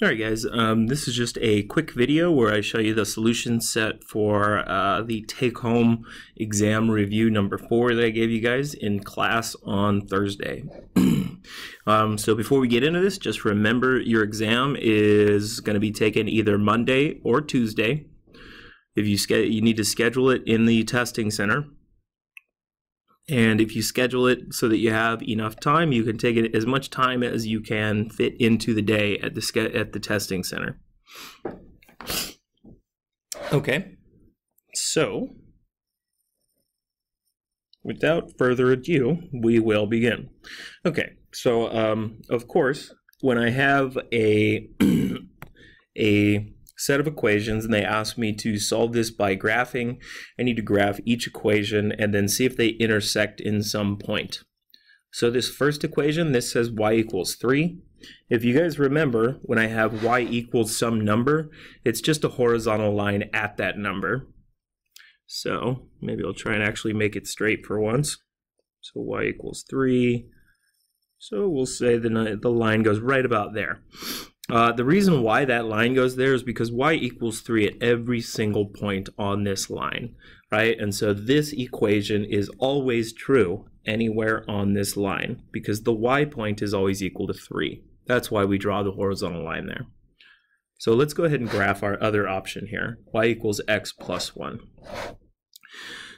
Alright guys, this is just a quick video where I show you the solution set for the take-home exam review number 4 that I gave you guys in class on Thursday. So before we get into this, just remember your exam is going to be taken either Monday or Tuesday. If you need to schedule it in the testing center. And if you schedule it so that you have enough time, you can take it as much time as you can fit into the day at the testing center. Okay, so without further ado, we will begin. Okay, so of course, when I have a set of equations and they ask me to solve this by graphing, I need to graph each equation and then see if they intersect in some point. So this first equation, this says y equals 3. If you guys remember, when I have y equals some number, it's just a horizontal line at that number. So maybe I'll try and actually make it straight for once. So y equals 3. So we'll say the line goes right about there. The reason why that line goes there is because y equals 3 at every single point on this line, right? And so this equation is always true anywhere on this line because the y point is always equal to 3. That's why we draw the horizontal line there. So let's go ahead and graph our other option here, y equals x plus 1.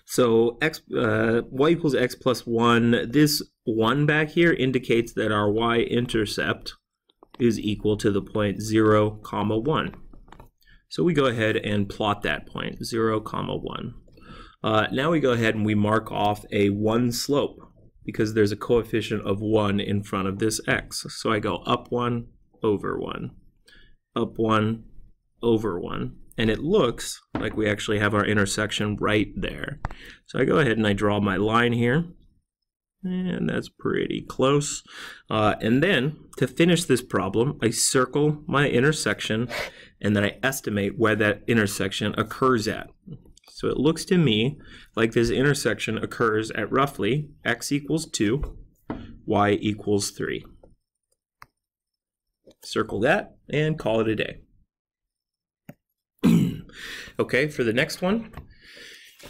So y equals x plus 1, this 1 back here indicates that our y-intercept is equal to the point 0, 1. So we go ahead and plot that point, 0, 1. Now we go ahead and we mark off a 1 slope because there's a coefficient of 1 in front of this x. So I go up 1, over 1, up 1, over 1. And it looks like we actually have our intersection right there. So I go ahead and I draw my line here. And that's pretty close. And then to finish this problem, I circle my intersection and then I estimate where that intersection occurs at. So it looks to me like this intersection occurs at roughly x equals 2, y equals 3. Circle that and call it a day. Okay, for the next one.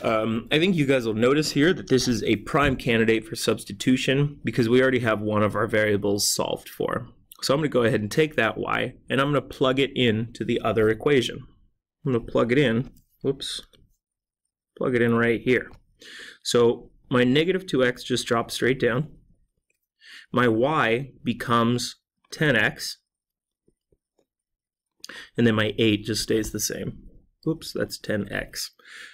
I think you guys will notice here that this is a prime candidate for substitution because we already have one of our variables solved for. So I'm going to go ahead and take that y and I'm going to plug it into the other equation. I'm going to plug it in, plug it in right here. So my negative 2x just drops straight down. My y becomes 10x. And then my 8 just stays the same. Oops, that's 10x.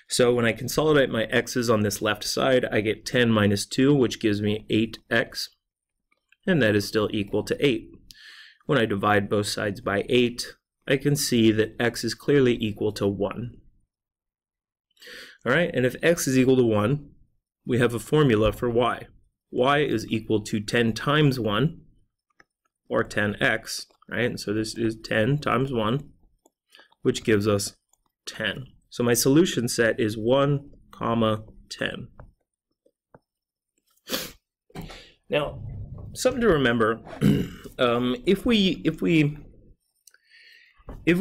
So when I consolidate my x's on this left side, I get 10 minus 2, which gives me 8x. And that is still equal to 8. When I divide both sides by 8, I can see that x is clearly equal to 1. All right, and if x is equal to 1, we have a formula for y. Y is equal to 10 times 1, or 10x, right? And so this is 10 times 1, which gives us 10. So my solution set is 1, 10. Now, something to remember, if we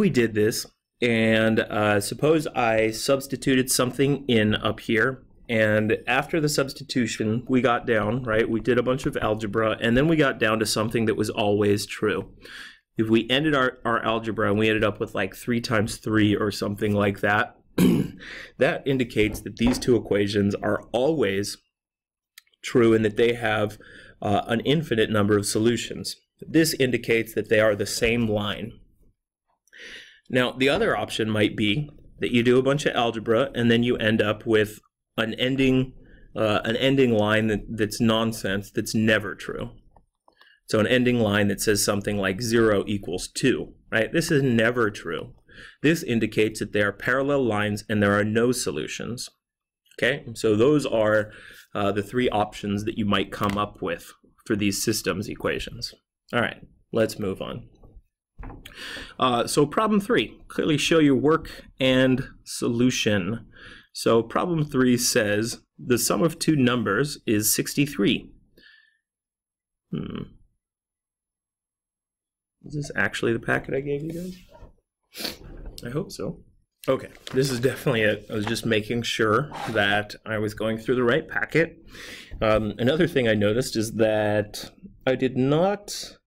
did this and suppose I substituted something in up here, and after the substitution we got down, right, we did a bunch of algebra and then we got down to something that was always true. If we ended our algebra and we ended up with like 3 times 3 or something like that, that indicates that these two equations are always true and that they have an infinite number of solutions. This indicates that they are the same line. Now, the other option might be that you do a bunch of algebra and then you end up with an ending line that's nonsense, that's never true. So an ending line that says something like 0 equals 2, right? This is never true. This indicates that there are parallel lines and there are no solutions. Okay, so those are the 3 options that you might come up with for these systems equations. All right, let's move on. So problem 3, clearly show your work and solution. So problem 3 says the sum of 2 numbers is 63. Is this actually the packet I gave you guys? I hope so. Okay, this is definitely it. I was just making sure that I was going through the right packet. Another thing I noticed is that I did not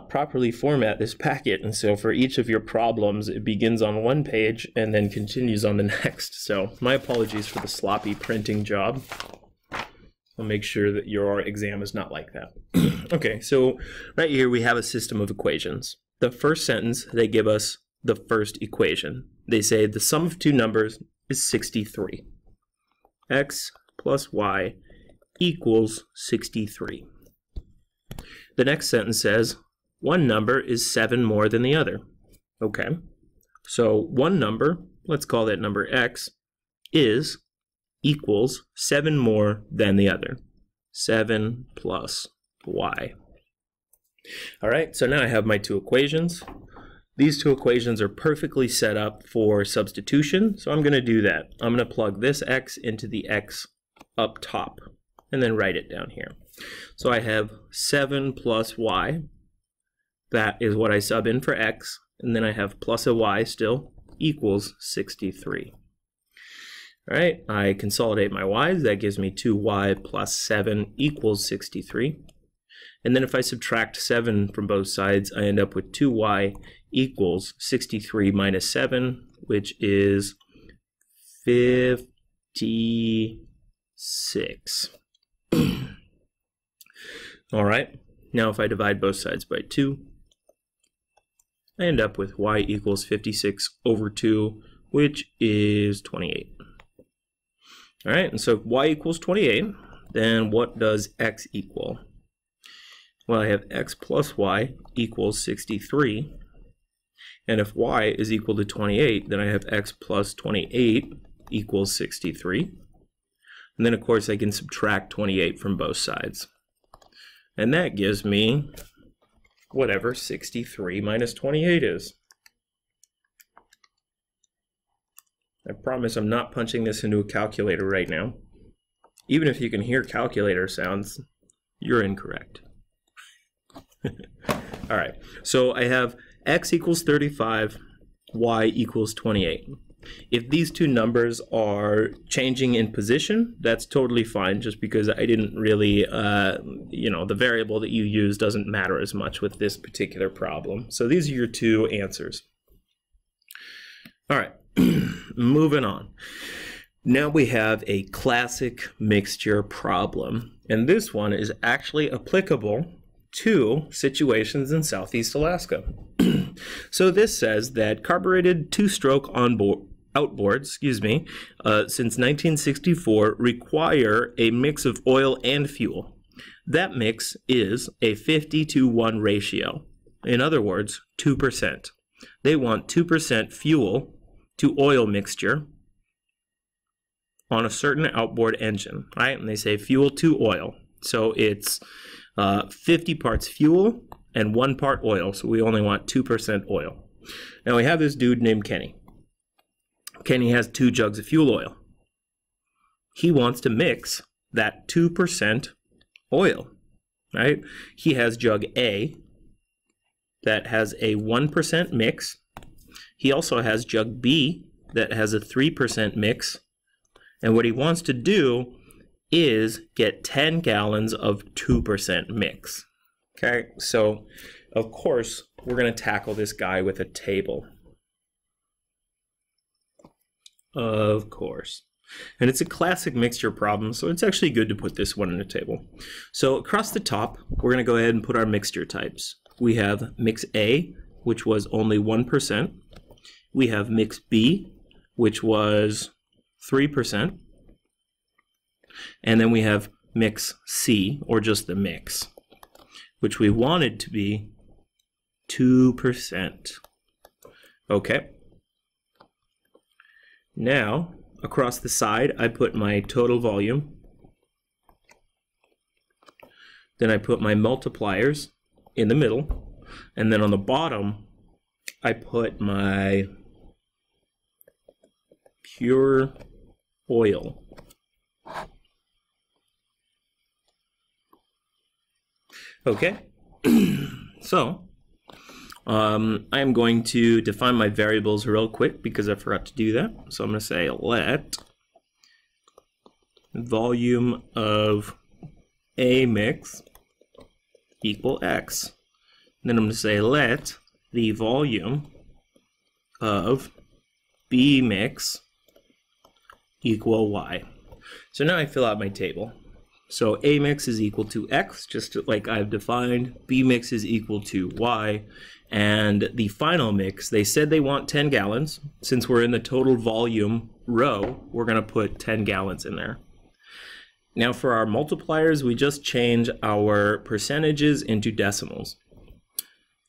properly format this packet, and so for each of your problems, it begins on one page and then continues on the next. So my apologies for the sloppy printing job. I'll make sure that your exam is not like that. Okay, so right here we have a system of equations. The first sentence, they give us the first equation. They say the sum of two numbers is 63. X plus y equals 63. The next sentence says one number is 7 more than the other. Okay, so one number, let's call that number x, is equals 7 more than the other. 7 plus y. All right, so now I have my two equations. These two equations are perfectly set up for substitution, so I'm going to do that. I'm going to plug this x into the x up top, and then write it down here. So I have 7 plus y. That is what I sub in for x, and then I have plus a y still equals 63. All right, I consolidate my y's. That gives me 2y plus 7 equals 63. And then if I subtract 7 from both sides, I end up with 2y equals 63 minus 7, which is 56. All right, now if I divide both sides by 2, I end up with y equals 56 over 2, which is 28. All right, and so if y equals 28, then what does x equal? Well, I have x plus y equals 63. And if y is equal to 28, then I have x plus 28 equals 63. And then, of course, I can subtract 28 from both sides. And that gives me whatever 63 minus 28 is. I promise I'm not punching this into a calculator right now. Even if you can hear calculator sounds, you're incorrect. All right, so I have x equals 35, y equals 28. If these two numbers are changing in position, that's totally fine, just because I didn't really, the variable that you use doesn't matter as much with this particular problem. So these are your two answers. All right, moving on. Now we have a classic mixture problem, and this one is actually applicable to situations in Southeast Alaska. So this says that carbureted two-stroke outboards, since 1964 require a mix of oil and fuel. That mix is a 50-to-1 ratio. In other words, 2%. They want 2% fuel to oil mixture on a certain outboard engine, right? And they say fuel to oil. So it's 50 parts fuel and 1 part oil, so we only want 2% oil. Now we have this dude named Kenny. Kenny has 2 jugs of fuel oil. He wants to mix that 2% oil, right? He has jug A that has a 1% mix. He also has jug B that has a 3% mix. And what he wants to do is get 10 gallons of 2% mix. Okay, so of course we're going to tackle this guy with a table. Of course. And it's a classic mixture problem, so it's actually good to put this one in a table. So across the top, we're going to go ahead and put our mixture types. We have mix A, which was only 1%. We have mix B, which was 3%. And then we have mix C, or just the mix, which we wanted to be 2%. Okay. Now, across the side, I put my total volume. Then I put my multipliers in the middle. And then on the bottom, I put my pure oil. Okay, So I am going to define my variables real quick because I forgot to do that. So I'm going to say let volume of A mix equal X. And then I'm going to say let the volume of B mix equal Y. So now I fill out my table. So A mix is equal to X, just like I've defined. B mix is equal to Y. And the final mix, they said they want 10 gallons. Since we're in the total volume row, we're going to put 10 gallons in there. Now for our multipliers, we just change our percentages into decimals.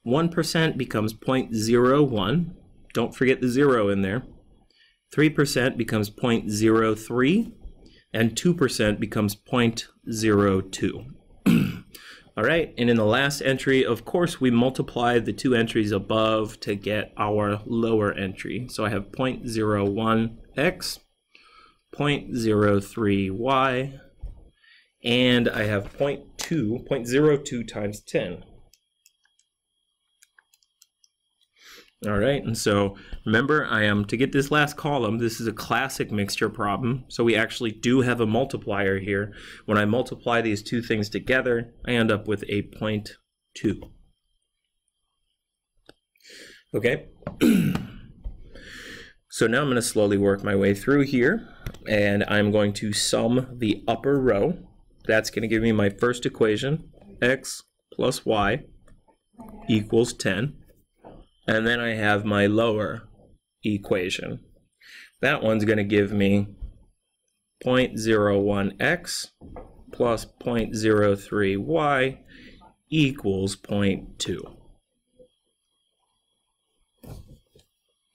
1% becomes 0.01. Don't forget the 0 in there. 3% becomes 0.03. And 2% becomes 0.02. All right, and in the last entry, of course, we multiply the two entries above to get our lower entry. So I have 0.01x, 0.03y, and I have 0.02 times 10. All right, and so remember, to get this last column, this is a classic mixture problem, so we actually do have a multiplier here. When I multiply these two things together, I end up with a 0.2. Okay, so now I'm going to slowly work my way through here, and I'm going to sum the upper row. That's going to give me my first equation, x plus y equals 10. And then I have my lower equation. That one's going to give me 0.01x plus 0.03y equals 0.2.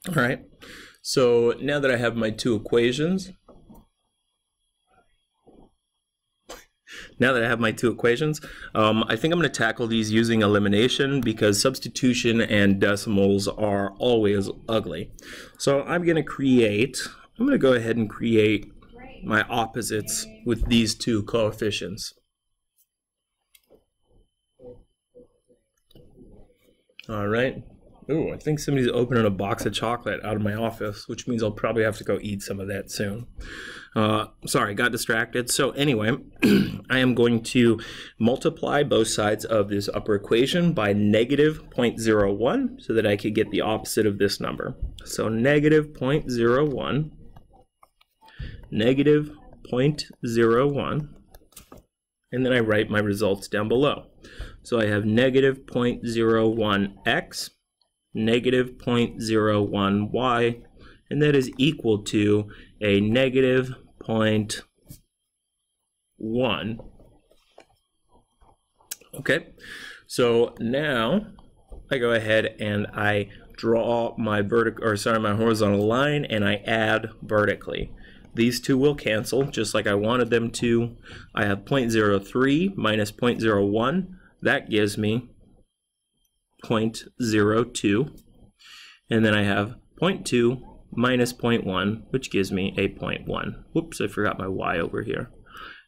All right, so now that I have my two equations, I think I'm going to tackle these using elimination because substitution and decimals are always ugly. So I'm going to go ahead and create my opposites with these two coefficients. All right. Ooh, I think somebody's opening a box of chocolate out of my office, which means I'll probably have to go eat some of that soon. Sorry, got distracted. So anyway, I am going to multiply both sides of this upper equation by negative 0.01 so that I could get the opposite of this number. So negative 0.01, negative 0.01, and then I write my results down below. So I have negative 0.01x, negative 0.01y, and that is equal to a negative 0.1. Okay, so now I go ahead and I draw my my horizontal line, and I add vertically. These two will cancel just like I wanted them to. I have 0.03 minus 0.01. That gives me 0.02. And then I have 0.2 minus 0.1, which gives me a 0.1. Whoops, I forgot my y over here.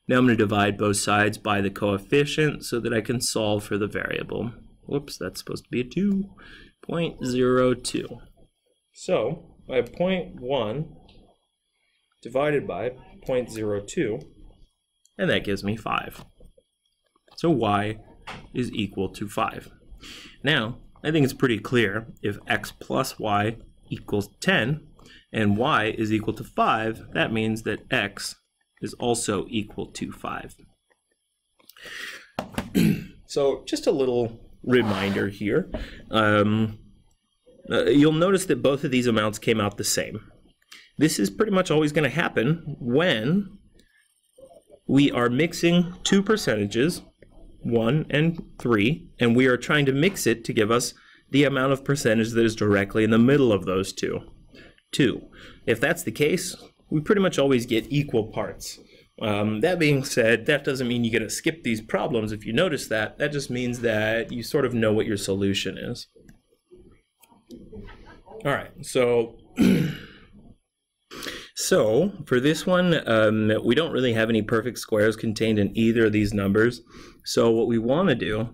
Now I'm going to divide both sides by the coefficient so that I can solve for the variable. Whoops, that's supposed to be a 2. 0.02. So I have 0.1 divided by 0.02, and that gives me 5. So y is equal to 5. Now, I think it's pretty clear if x plus y equals 10 and y is equal to 5, that means that x is also equal to 5. So just a little reminder here. You'll notice that both of these amounts came out the same. This is pretty much always going to happen when we are mixing two percentages, 1 and 3, and we are trying to mix it to give us the amount of percentage that is directly in the middle of those two. 2. If that's the case, we pretty much always get equal parts. That being said, that doesn't mean you get to skip these problems. If you notice that, that just means that you sort of know what your solution is. All right, so so for this one, we don't really have any perfect squares contained in either of these numbers. So what we want to do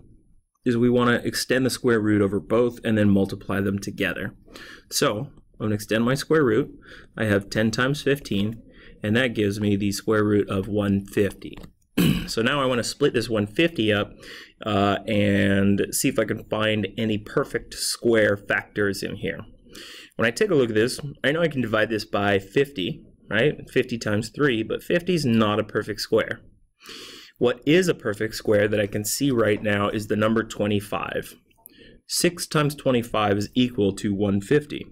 is we want to extend the square root over both and then multiply them together. So I'm going to extend my square root. I have 10 times 15, and that gives me the square root of 150. So now I want to split this 150 up and see if I can find any perfect square factors in here. When I take a look at this, I know I can divide this by 50, right? 50 times 3, but 50 is not a perfect square. What is a perfect square that I can see right now is the number 25. 6 times 25 is equal to 150.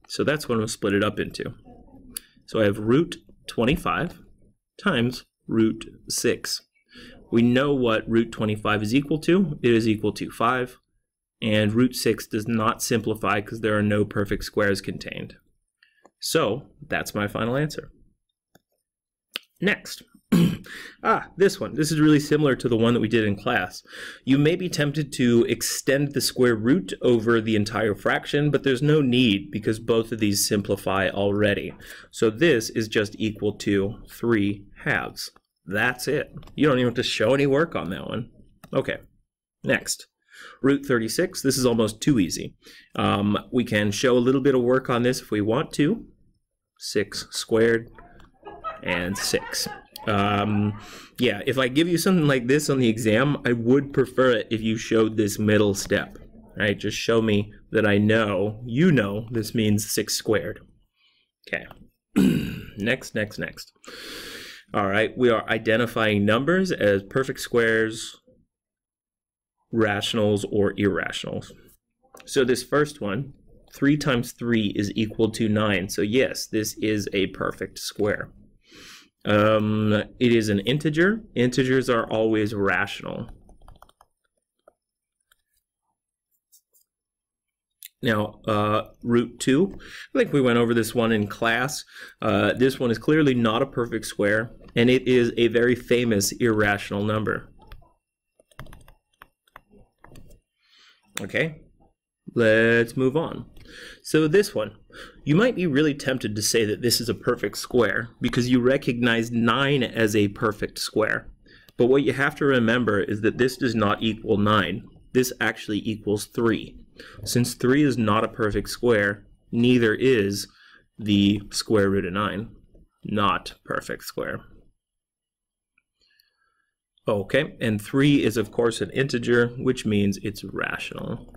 So that's what I'm going to split it up into. So I have root 25 times root 6. We know what root 25 is equal to. It is equal to 5. And root 6 does not simplify because there are no perfect squares contained. So that's my final answer. Next. This one. This is really similar to the one that we did in class. You may be tempted to extend the square root over the entire fraction, but there's no need because both of these simplify already. So this is just equal to 3 halves. That's it. You don't even have to show any work on that one. Okay, next. Root 36. This is almost too easy. We can show a little bit of work on this if we want to. 6 squared and 6. Yeah, if I give you something like this on the exam, I would prefer it if you showed this middle step. Right? Just show me that I know, you know, this means 6 squared. Okay. Next. All right, we are identifying numbers as perfect squares, rationals, or irrationals. So this first one, 3 times 3 is equal to 9. So yes, this is a perfect square. It is an integer. Integers are always rational. Now, root 2, I think we went over this one in class. This one is clearly not a perfect square, and it is a very famous irrational number. Okay, let's move on. So this one, you might be really tempted to say that this is a perfect square because you recognize 9 as a perfect square. But what you have to remember is that this does not equal 9. This actually equals 3. Since 3 is not a perfect square, neither is the square root of 9. Not perfect square. Okay, and 3 is of course an integer, which means it's rational.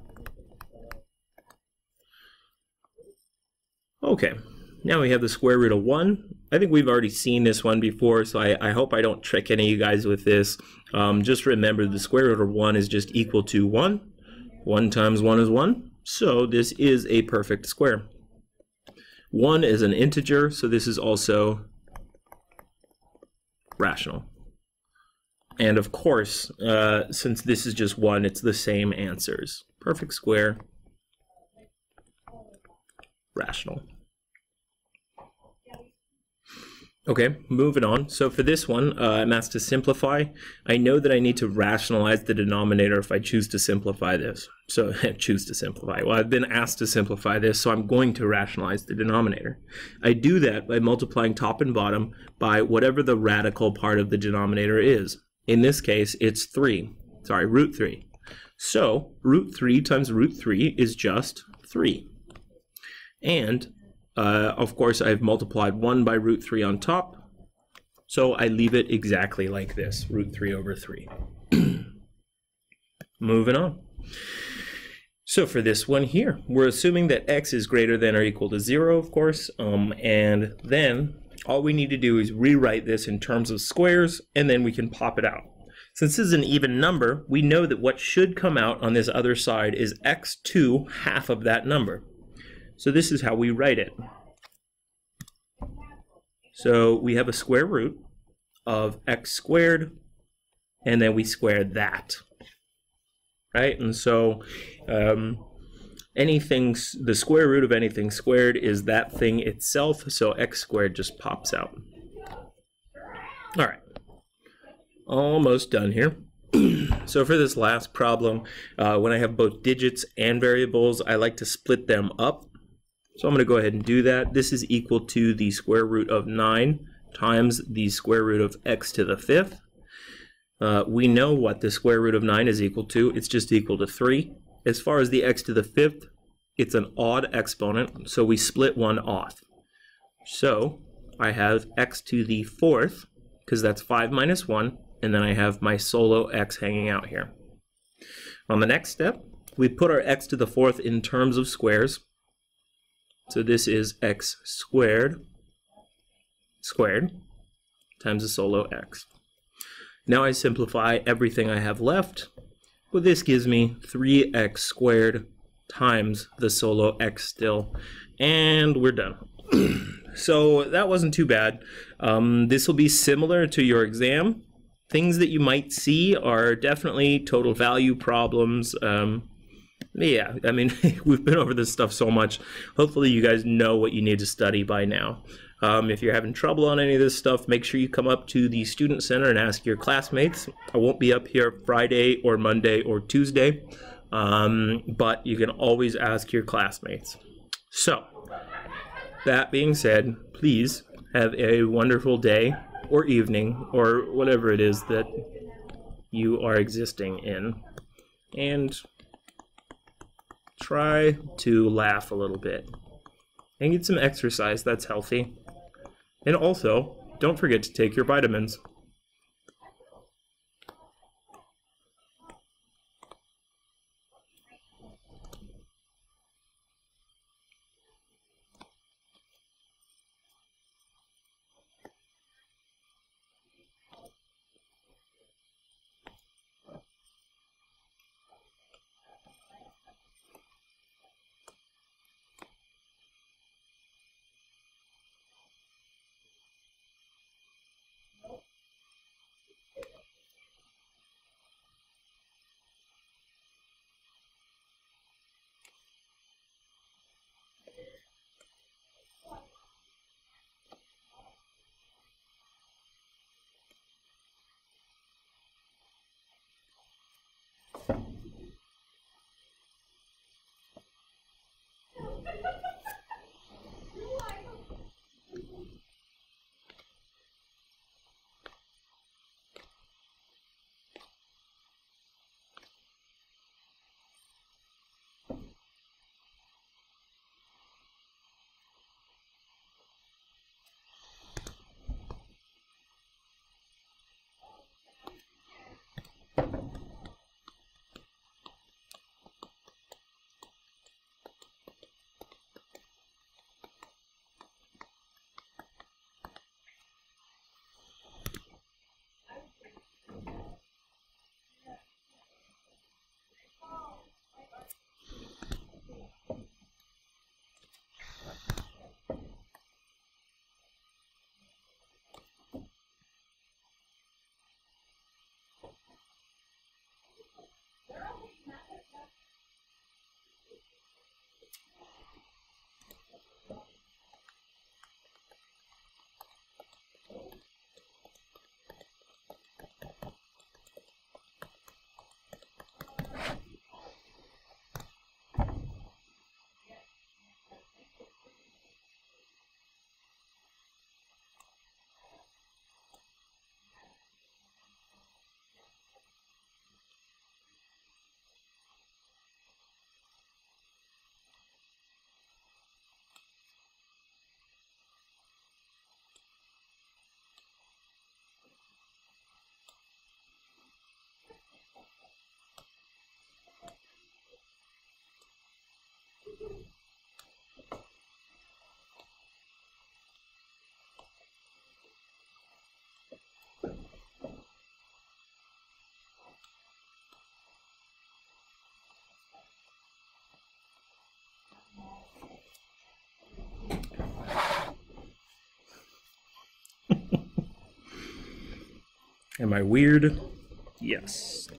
Okay, now we have the square root of 1. I think we've already seen this one before, so I hope I don't trick any of you guys with this. Just remember the square root of 1 is just equal to 1. 1 times 1 is 1, so this is a perfect square. 1 is an integer, so this is also rational. And of course, since this is just 1, it's the same answers. Perfect square, rational. Okay, moving on. So for this one, I'm asked to simplify. I know that I need to rationalize the denominator if I choose to simplify this. So choose to simplify. Well, I've been asked to simplify this, so I'm going to rationalize the denominator. I do that by multiplying top and bottom by whatever the radical part of the denominator is. In this case, it's root 3. So root 3 times root 3 is just 3. And of course, I've multiplied 1 by root 3 on top, so I leave it exactly like this, root 3 over 3. Moving on. So for this one here, we're assuming that x is greater than or equal to 0, of course, and then all we need to do is rewrite this in terms of squares, and then we can pop it out. Since this is an even number, we know that what should come out on this other side is x to half of that number. So this is how we write it. So we have a square root of x squared, and then we square that, right? And so anything, the square root of anything squared is that thing itself, so x squared just pops out. All right, almost done here. So for this last problem, when I have both digits and variables, I like to split them up. So I'm going to go ahead and do that. This is equal to the square root of 9 times the square root of x to the 5th. We know what the square root of 9 is equal to. It's just equal to 3. As far as the x to the 5th, it's an odd exponent, so we split one off. So I have x to the 4th, because that's 5 minus 1, and then I have my solo x hanging out here. On the next step, we put our x to the 4th in terms of squares. So this is x squared times the solo x. Now I simplify everything I have left. Well, this gives me 3x squared times the solo x still, and we're done. So that wasn't too bad. This will be similar to your exam. Things that you might see are definitely total value problems. Yeah, I mean, we've been over this stuff so much. Hopefully you guys know what you need to study by now. If you're having trouble on any of this stuff, make sure you come up to the Student Center and ask your classmates. I won't be up here Friday or Monday or Tuesday, but you can always ask your classmates. So, that being said, please have a wonderful day or evening or whatever it is that you are existing in. And try to laugh a little bit. And get some exercise, that's healthy. And also, don't forget to take your vitamins. Am I weird? Yes.